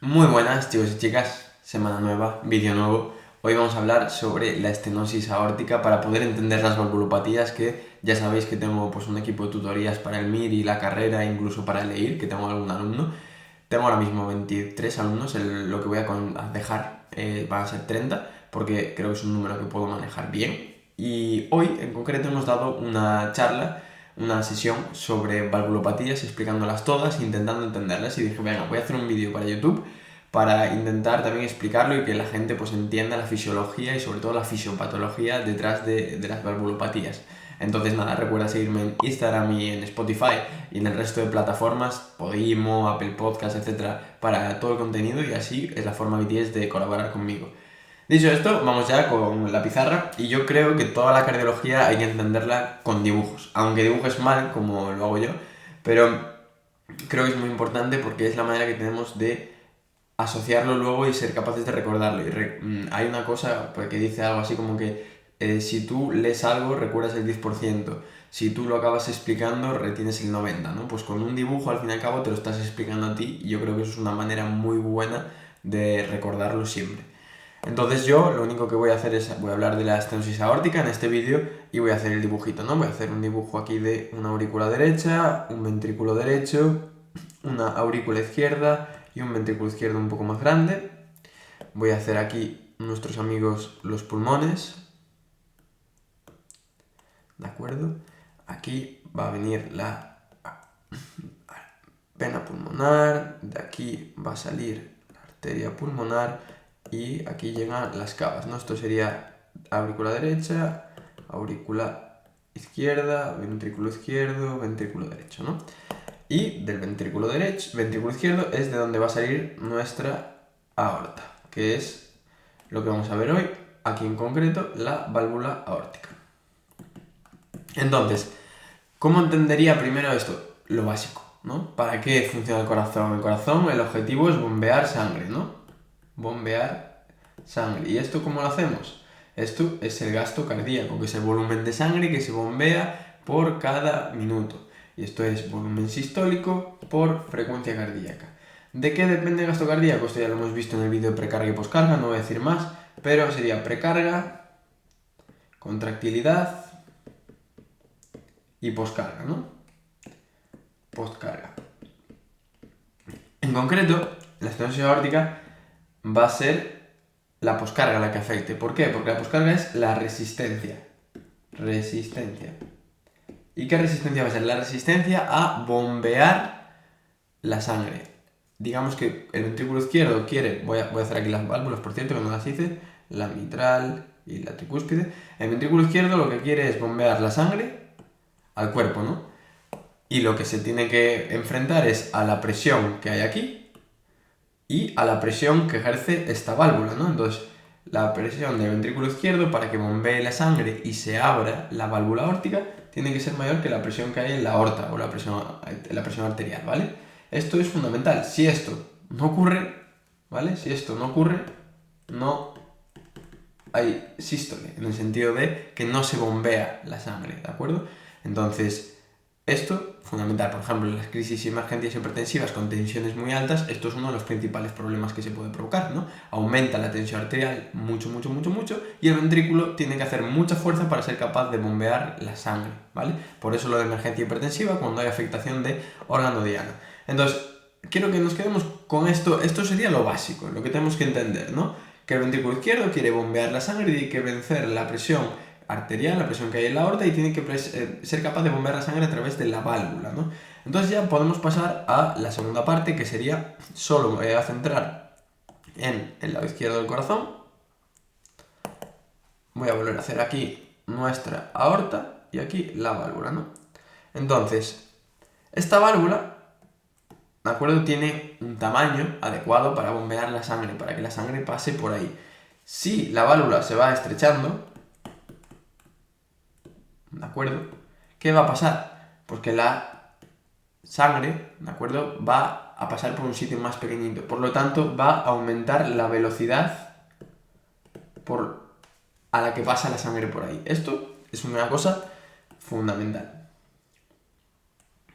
Muy buenas chicos y chicas, semana nueva, vídeo nuevo. Hoy vamos a hablar sobre la estenosis aórtica para poder entender las valvulopatías, que ya sabéis que tengo pues un equipo de tutorías para el MIR y la carrera, incluso para el EIR, que tengo algún alumno. Tengo ahora mismo 23 alumnos, lo que voy a dejar van a ser 30, porque creo que es un número que puedo manejar bien. Y hoy en concreto hemos dado una charla, una sesión sobre valvulopatías, explicándolas todas, intentando entenderlas, y dije, venga, voy a hacer un vídeo para YouTube para intentar también explicarlo y que la gente pues entienda la fisiología y sobre todo la fisiopatología detrás de las valvulopatías. Entonces nada, recuerda seguirme en Instagram y en Spotify y en el resto de plataformas, Podimo, Apple Podcasts, etcétera, para todo el contenido, y así es la forma que tienes de colaborar conmigo. Dicho esto, vamos ya con la pizarra, y yo creo que toda la cardiología hay que entenderla con dibujos, aunque dibujes mal como lo hago yo, pero creo que es muy importante porque es la manera que tenemos de asociarlo luego y ser capaces de recordarlo. Hay una cosa pues, que dice algo así como que si tú lees algo recuerdas el 10%, si tú lo acabas explicando retienes el 90%, ¿no? Pues con un dibujo al fin y al cabo te lo estás explicando a ti, y yo creo que eso es una manera muy buena de recordarlo siempre. Entonces yo lo único que voy a hacer es, voy a hablar de la estenosis aórtica en este vídeo y voy a hacer el dibujito, ¿no? Voy a hacer un dibujo aquí de una aurícula derecha, un ventrículo derecho, una aurícula izquierda y un ventrículo izquierdo un poco más grande. Voy a hacer aquí nuestros amigos los pulmones, ¿de acuerdo? Aquí va a venir la vena pulmonar, de aquí va a salir la arteria pulmonar y aquí llegan las cavas, ¿no? Esto sería aurícula derecha, aurícula izquierda, ventrículo izquierdo, ventrículo derecho, ¿no? Y del ventrículo derecho, ventrículo izquierdo es de donde va a salir nuestra aorta, que es lo que vamos a ver hoy, aquí en concreto, la válvula aórtica. Entonces, ¿cómo entendería primero esto? Lo básico, ¿no? ¿Para qué funciona el corazón? El corazón, el objetivo es bombear sangre, ¿no? Bombear sangre. ¿Y esto cómo lo hacemos? Esto es el gasto cardíaco, que es el volumen de sangre que se bombea por cada minuto. Y esto es volumen sistólico por frecuencia cardíaca. ¿De qué depende el gasto cardíaco? Esto ya lo hemos visto en el vídeo de precarga y poscarga, no voy a decir más, pero sería precarga, contractilidad y poscarga, ¿no? Postcarga. En concreto, la estenosis aórtica va a ser la poscarga la que afecte. ¿Por qué? Porque la poscarga es la resistencia. Resistencia. ¿Y qué resistencia va a ser? La resistencia a bombear la sangre. Digamos que el ventrículo izquierdo quiere, voy a hacer aquí las válvulas, por cierto, que no las hice, la mitral y la tricúspide. El ventrículo izquierdo lo que quiere es bombear la sangre al cuerpo, ¿no? Y lo que se tiene que enfrentar es a la presión que hay aquí y a la presión que ejerce esta válvula, ¿no? Entonces, la presión del ventrículo izquierdo para que bombee la sangre y se abra la válvula aórtica tiene que ser mayor que la presión que hay en la aorta o la presión arterial, ¿vale? Esto es fundamental. Si esto no ocurre, ¿vale? Si esto no ocurre, no hay sístole, en el sentido de que no se bombea la sangre, ¿de acuerdo? Entonces, esto, fundamental, por ejemplo, en las crisis emergentes hipertensivas con tensiones muy altas, esto es uno de los principales problemas que se puede provocar, ¿no? Aumenta la tensión arterial mucho, mucho, mucho, mucho, y el ventrículo tiene que hacer mucha fuerza para ser capaz de bombear la sangre, ¿vale? Por eso lo de emergencia hipertensiva cuando hay afectación de órgano diana. Entonces, quiero que nos quedemos con esto. Esto sería lo básico, lo que tenemos que entender, ¿no? Que el ventrículo izquierdo quiere bombear la sangre y hay que vencer la presión arterial, la presión que hay en la aorta, y tiene que ser capaz de bombear la sangre a través de la válvula, ¿no? Entonces ya podemos pasar a la segunda parte, que sería solo me voy a centrar en el lado izquierdo del corazón. Voy a volver a hacer aquí nuestra aorta y aquí la válvula, ¿no? Entonces, esta válvula, ¿de acuerdo? Tiene un tamaño adecuado para bombear la sangre, para que la sangre pase por ahí. Si la válvula se va estrechando, ¿de acuerdo? ¿Qué va a pasar? Pues que la sangre, ¿de acuerdo?, va a pasar por un sitio más pequeñito. Por lo tanto, va a aumentar la velocidad a la que pasa la sangre por ahí. Esto es una cosa fundamental.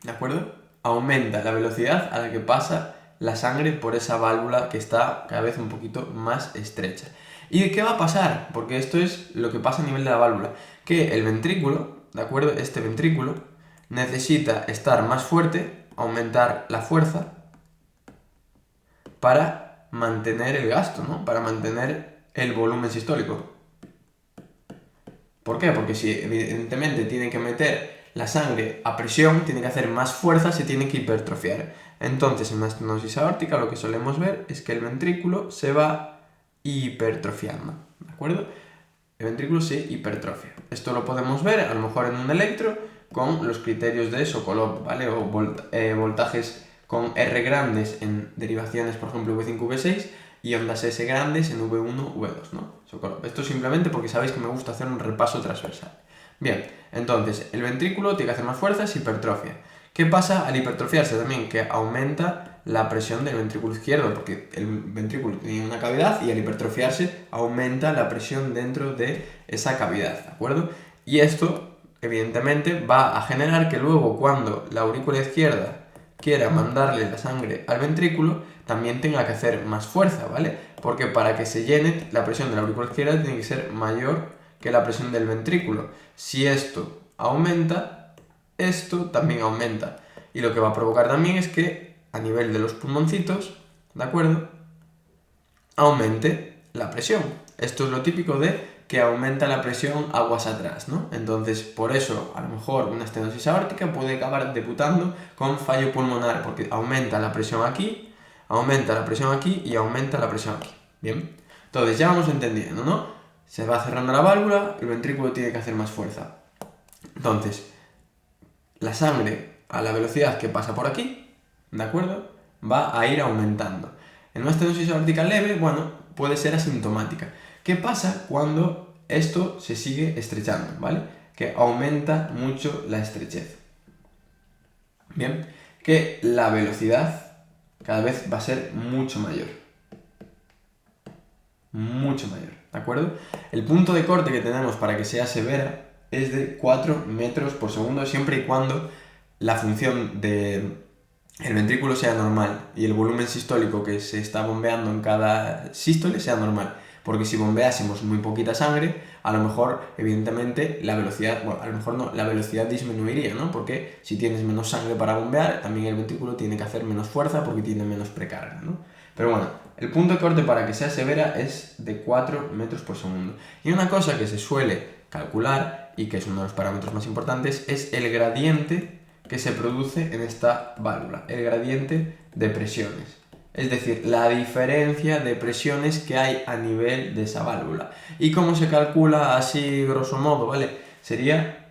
¿De acuerdo? Aumenta la velocidad a la que pasa la sangre por esa válvula que está cada vez un poquito más estrecha. ¿Y qué va a pasar? Porque esto es lo que pasa a nivel de la válvula. Que el ventrículo, ¿de acuerdo? Este ventrículo necesita estar más fuerte, aumentar la fuerza para mantener el gasto, ¿no? Para mantener el volumen sistólico. ¿Por qué? Porque si evidentemente tiene que meter la sangre a presión, tiene que hacer más fuerza, se tiene que hipertrofiar. Entonces, en una estenosis aórtica lo que solemos ver es que el ventrículo se va hipertrofiando, ¿de acuerdo? El ventrículo se hipertrofia. Esto lo podemos ver a lo mejor en un electro con los criterios de Sokolov, ¿vale? O voltajes con R grandes en derivaciones, por ejemplo, V5, V6 y ondas S grandes en V1, V2, ¿no? Sokolov. Esto simplemente porque sabéis que me gusta hacer un repaso transversal. Bien, entonces, el ventrículo tiene que hacer más fuerza, se hipertrofia. ¿Qué pasa al hipertrofiarse también? Que aumenta la presión del ventrículo izquierdo, porque el ventrículo tiene una cavidad y al hipertrofiarse aumenta la presión dentro de esa cavidad, ¿de acuerdo? Y esto, evidentemente, va a generar que luego cuando la aurícula izquierda quiera mandarle la sangre al ventrículo, también tenga que hacer más fuerza, ¿vale? Porque para que se llene, la presión de la aurícula izquierda tiene que ser mayor que la presión del ventrículo. Si esto aumenta, esto también aumenta. Y lo que va a provocar también es que a nivel de los pulmoncitos, ¿de acuerdo?, aumente la presión. Esto es lo típico de que aumenta la presión aguas atrás, ¿no? Entonces, por eso, a lo mejor una estenosis aórtica puede acabar debutando con fallo pulmonar, porque aumenta la presión aquí, aumenta la presión aquí y aumenta la presión aquí. Bien, entonces ya vamos entendiendo, ¿no? Se va cerrando la válvula, el ventrículo tiene que hacer más fuerza. Entonces, la sangre a la velocidad que pasa por aquí, ¿de acuerdo?, va a ir aumentando. En una estenosis aórtica leve, bueno, puede ser asintomática. ¿Qué pasa cuando esto se sigue estrechando, ¿vale? Que aumenta mucho la estrechez. Bien, que la velocidad cada vez va a ser mucho mayor. Mucho mayor, ¿de acuerdo? El punto de corte que tenemos para que sea severa es de 4 metros por segundo, siempre y cuando la función del ventrículo sea normal y el volumen sistólico que se está bombeando en cada sístole sea normal. Porque si bombeásemos muy poquita sangre, a lo mejor, evidentemente, la velocidad, bueno, a lo mejor no, la velocidad disminuiría, ¿no? Porque si tienes menos sangre para bombear, también el ventrículo tiene que hacer menos fuerza porque tiene menos precarga, ¿no? Pero bueno, el punto de corte para que sea severa es de 4 metros por segundo. Y una cosa que se suele calcular, y que es uno de los parámetros más importantes, es el gradiente que se produce en esta válvula, el gradiente de presiones. Es decir, la diferencia de presiones que hay a nivel de esa válvula. ¿Y cómo se calcula así grosso modo? ¿Vale? Sería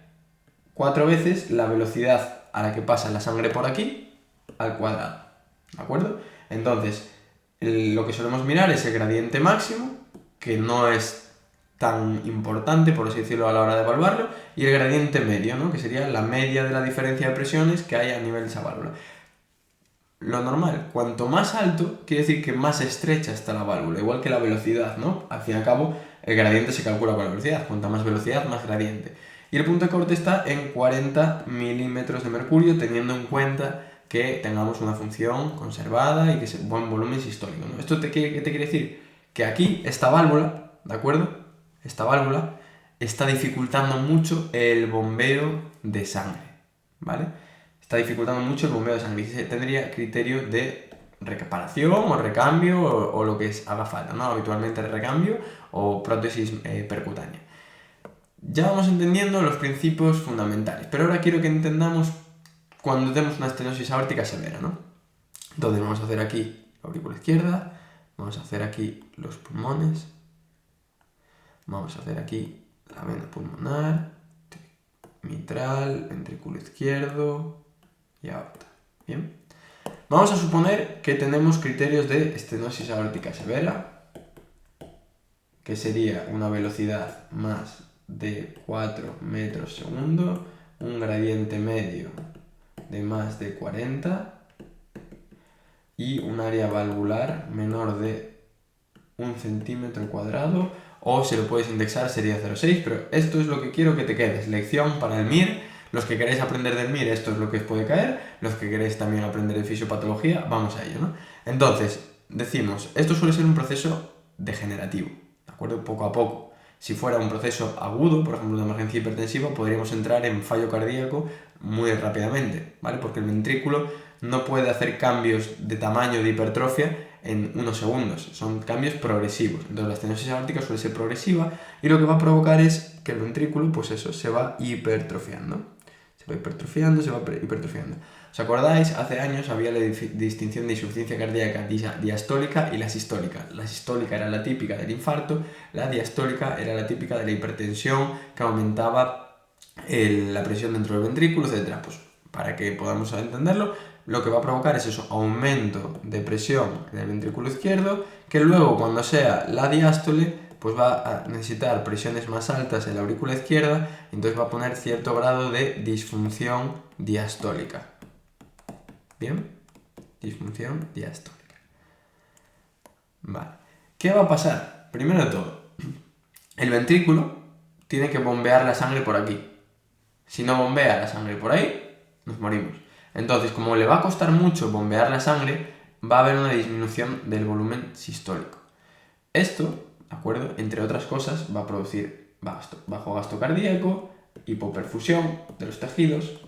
4 veces la velocidad a la que pasa la sangre por aquí al cuadrado. ¿De acuerdo? Entonces, lo que solemos mirar es el gradiente máximo, que no es tan importante, por así decirlo, a la hora de evaluarlo, y el gradiente medio, ¿no?, que sería la media de la diferencia de presiones que hay a nivel de esa válvula. Lo normal, cuanto más alto, quiere decir que más estrecha está la válvula, igual que la velocidad, ¿no? Al fin y al cabo, el gradiente se calcula con la velocidad, cuanta más velocidad, más gradiente. Y el punto de corte está en 40 milímetros de mercurio, teniendo en cuenta que tengamos una función conservada y que sea buen volumen sistólico, ¿no? ¿Esto qué te quiere decir? Que aquí esta válvula, ¿de acuerdo?, esta válvula está dificultando mucho el bombeo de sangre, ¿vale? Está dificultando mucho el bombeo de sangre y se tendría criterio de reparación o recambio o lo que haga falta, ¿no? Habitualmente recambio o prótesis percutánea. Ya vamos entendiendo los principios fundamentales, pero ahora quiero que entendamos cuando tenemos una estenosis aórtica severa, ¿no? Entonces vamos a hacer aquí la aurícula izquierda, vamos a hacer aquí los pulmones, vamos a hacer aquí la vena pulmonar, mitral, ventrículo izquierdo y aorta. Bien. Vamos a suponer que tenemos criterios de estenosis aórtica severa, que sería una velocidad más de 4 metros segundo, un gradiente medio de más de 40 y un área valvular menor de 1 centímetro cuadrado, o si lo puedes indexar sería 0,6, pero esto es lo que quiero que te quedes. Lección para el MIR, Los que queréis aprender del MIR, esto es lo que os puede caer. Los que queréis también aprender de fisiopatología, vamos a ello, ¿no? Entonces, decimos, esto suele ser un proceso degenerativo, ¿de acuerdo? Poco a poco. Si fuera un proceso agudo, por ejemplo, una emergencia hipertensiva, podríamos entrar en fallo cardíaco muy rápidamente, ¿vale? Porque el ventrículo no puede hacer cambios de tamaño de hipertrofia en unos segundos, son cambios progresivos. Entonces la estenosis aórtica suele ser progresiva y lo que va a provocar es que el ventrículo, pues eso, se va hipertrofiando. Se va hipertrofiando, se va hipertrofiando. ¿Os acordáis? Hace años había la distinción de insuficiencia cardíaca diastólica y la sistólica. La sistólica era la típica del infarto, la diastólica era la típica de la hipertensión que aumentaba la presión dentro del ventrículo, etc. Pues para que podamos entenderlo, lo que va a provocar es eso, aumento de presión en el ventrículo izquierdo, que luego cuando sea la diástole, pues va a necesitar presiones más altas en la aurícula izquierda, y entonces va a poner cierto grado de disfunción diastólica. ¿Bien? Disfunción diastólica. Vale. ¿Qué va a pasar? Primero de todo, el ventrículo tiene que bombear la sangre por aquí. Si no bombea la sangre por ahí, nos morimos. Entonces, como le va a costar mucho bombear la sangre, va a haber una disminución del volumen sistólico. Esto, ¿de acuerdo? Entre otras cosas, va a producir bajo gasto cardíaco, hipoperfusión de los tejidos.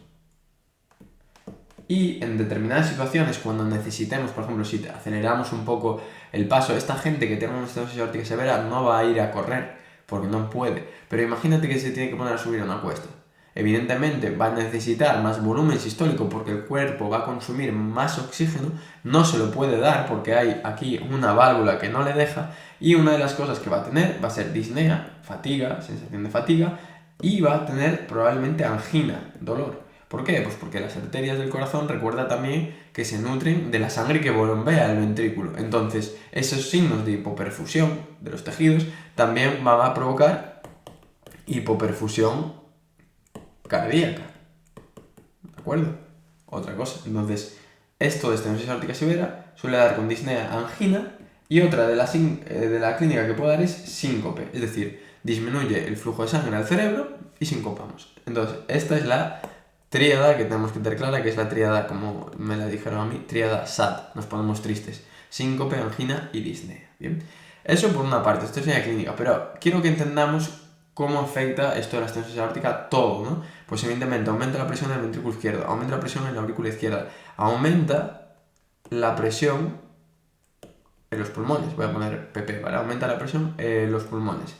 Y en determinadas situaciones, cuando necesitemos, por ejemplo, si aceleramos un poco el paso, esta gente que tenga una estenosis aórtica severa no va a ir a correr, porque no puede. Pero imagínate que se tiene que poner a subir una cuesta. Evidentemente va a necesitar más volumen sistólico porque el cuerpo va a consumir más oxígeno, no se lo puede dar porque hay aquí una válvula que no le deja, y una de las cosas que va a tener va a ser disnea, fatiga, sensación de fatiga, y va a tener probablemente angina, dolor. ¿Por qué? Pues porque las arterias del corazón, recuerda también que se nutren de la sangre que bombea el ventrículo. Entonces, esos signos de hipoperfusión de los tejidos también van a provocar hipoperfusión cardíaca. ¿De acuerdo? Otra cosa. Entonces, esto de estenosis aórtica severa suele dar con disnea, angina, y otra de la clínica que puede dar es síncope. Es decir, disminuye el flujo de sangre al cerebro y sincopamos. Entonces, esta es la tríada que tenemos que tener clara, que es la tríada, como me la dijeron a mí, tríada SAD, nos ponemos tristes, síncope, angina y disnea, ¿bien? Eso por una parte, esto es la clínica, pero quiero que entendamos cómo afecta esto de la estenosis aórtica todo, ¿no? Pues evidentemente aumenta la presión en el ventrículo izquierdo, aumenta la presión en la aurícula izquierda, aumenta la presión en los pulmones, voy a poner PP, ¿vale? Aumenta la presión en los pulmones.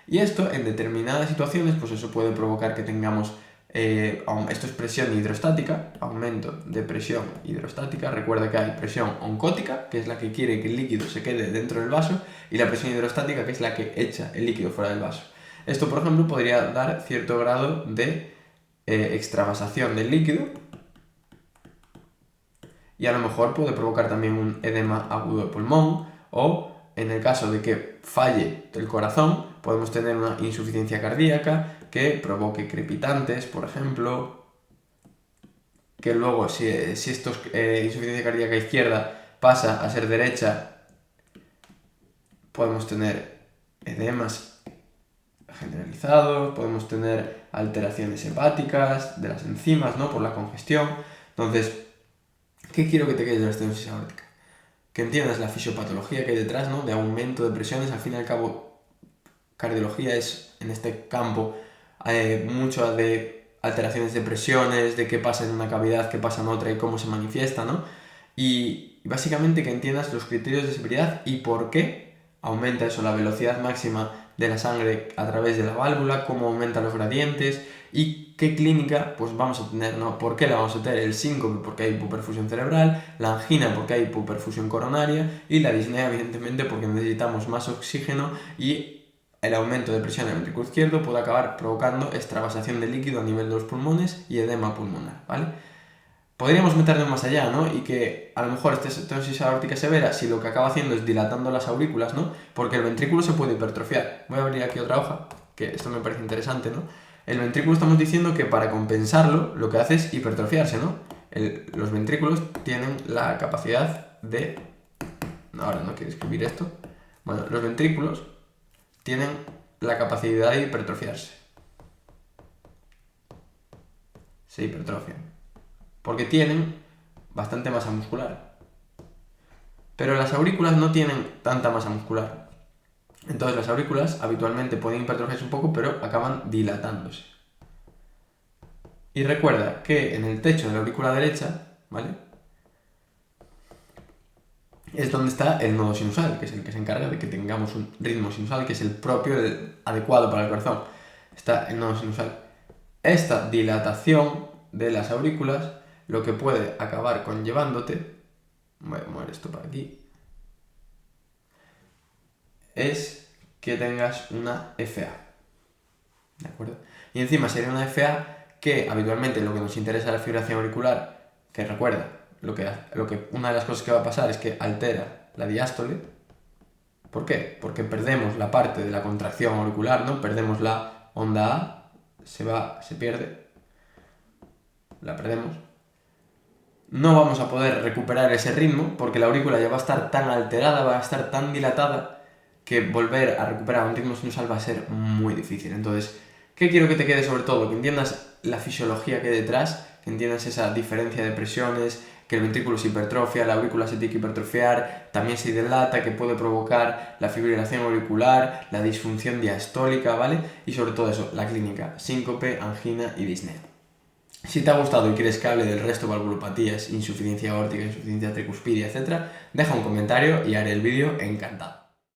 Y esto en determinadas situaciones, pues eso puede provocar que tengamos esto es presión hidrostática, aumento de presión hidrostática. Recuerda que hay presión oncótica, que es la que quiere que el líquido se quede dentro del vaso, y la presión hidrostática, que es la que echa el líquido fuera del vaso. Esto, por ejemplo, podría dar cierto grado de extravasación del líquido, y a lo mejor puede provocar también un edema agudo de pulmón, o en el caso de que falle el corazón, podemos tener una insuficiencia cardíaca que provoque crepitantes, por ejemplo, que luego si esto es insuficiencia cardíaca izquierda pasa a ser derecha, podemos tener edemas generalizados, podemos tener alteraciones hepáticas de las enzimas, ¿no? Por la congestión. Entonces, ¿qué quiero que te quede de la estenosis aórtica? Que entiendas la fisiopatología que hay detrás, ¿no? De aumento de presiones. Al fin y al cabo, cardiología es, en este campo, mucho de alteraciones de presiones, de qué pasa en una cavidad, qué pasa en otra y cómo se manifiesta, ¿no? Y básicamente que entiendas los criterios de severidad y por qué aumenta eso, la velocidad máxima de la sangre a través de la válvula, cómo aumentan los gradientes y qué clínica pues vamos a tener, ¿no? ¿Por qué la vamos a tener? El síncope porque hay hipoperfusión cerebral, la angina porque hay hipoperfusión coronaria y la disnea evidentemente porque necesitamos más oxígeno y el aumento de presión en el ventrículo izquierdo puede acabar provocando extravasación de líquido a nivel de los pulmones y edema pulmonar, ¿vale? Podríamos meternos más allá, ¿no? Y que a lo mejor esta estenosis aórtica severa, si lo que acaba haciendo es dilatando las aurículas, ¿no? Porque el ventrículo se puede hipertrofiar. Voy a abrir aquí otra hoja, que esto me parece interesante, ¿no? El ventrículo estamos diciendo que para compensarlo lo que hace es hipertrofiarse, ¿no? Los ventrículos tienen la capacidad de... Ahora no quiero escribir esto. Bueno, los ventrículos tienen la capacidad de hipertrofiarse. se hipertrofian. Porque tienen bastante masa muscular. Pero las aurículas no tienen tanta masa muscular. Entonces las aurículas habitualmente pueden hipertrofiarse un poco, pero acaban dilatándose. Y recuerda que en el techo de la aurícula derecha, ¿vale?, es donde está el nodo sinusal, que es el que se encarga de que tengamos un ritmo sinusal, que es el propio, el adecuado para el corazón. Está el nodo sinusal. Esta dilatación de las aurículas lo que puede acabar conllevándote, voy a mover esto para aquí, es que tengas una FA. ¿De acuerdo? Y encima sería una FA que habitualmente lo que nos interesa es la fibrilación auricular, que recuerda, una de las cosas que va a pasar es que altera la diástole. ¿Por qué? Porque perdemos la parte de la contracción auricular, ¿no? Perdemos la onda A, se pierde, la perdemos. No vamos a poder recuperar ese ritmo porque la aurícula ya va a estar tan alterada, va a estar tan dilatada, que volver a recuperar un ritmo sinusal va a ser muy difícil. Entonces, ¿qué quiero que te quede sobre todo? Que entiendas la fisiología que hay detrás, que entiendas esa diferencia de presiones, que el ventrículo se hipertrofia, la aurícula se tiene que hipertrofiar, también se dilata, que puede provocar la fibrilación auricular, la disfunción diastólica, ¿vale? Y sobre todo eso, la clínica, síncope, angina y disnea. Si te ha gustado y quieres que hable del resto de valvulopatías, insuficiencia aórtica, insuficiencia tricuspidia, etc., deja un comentario y haré el vídeo encantado.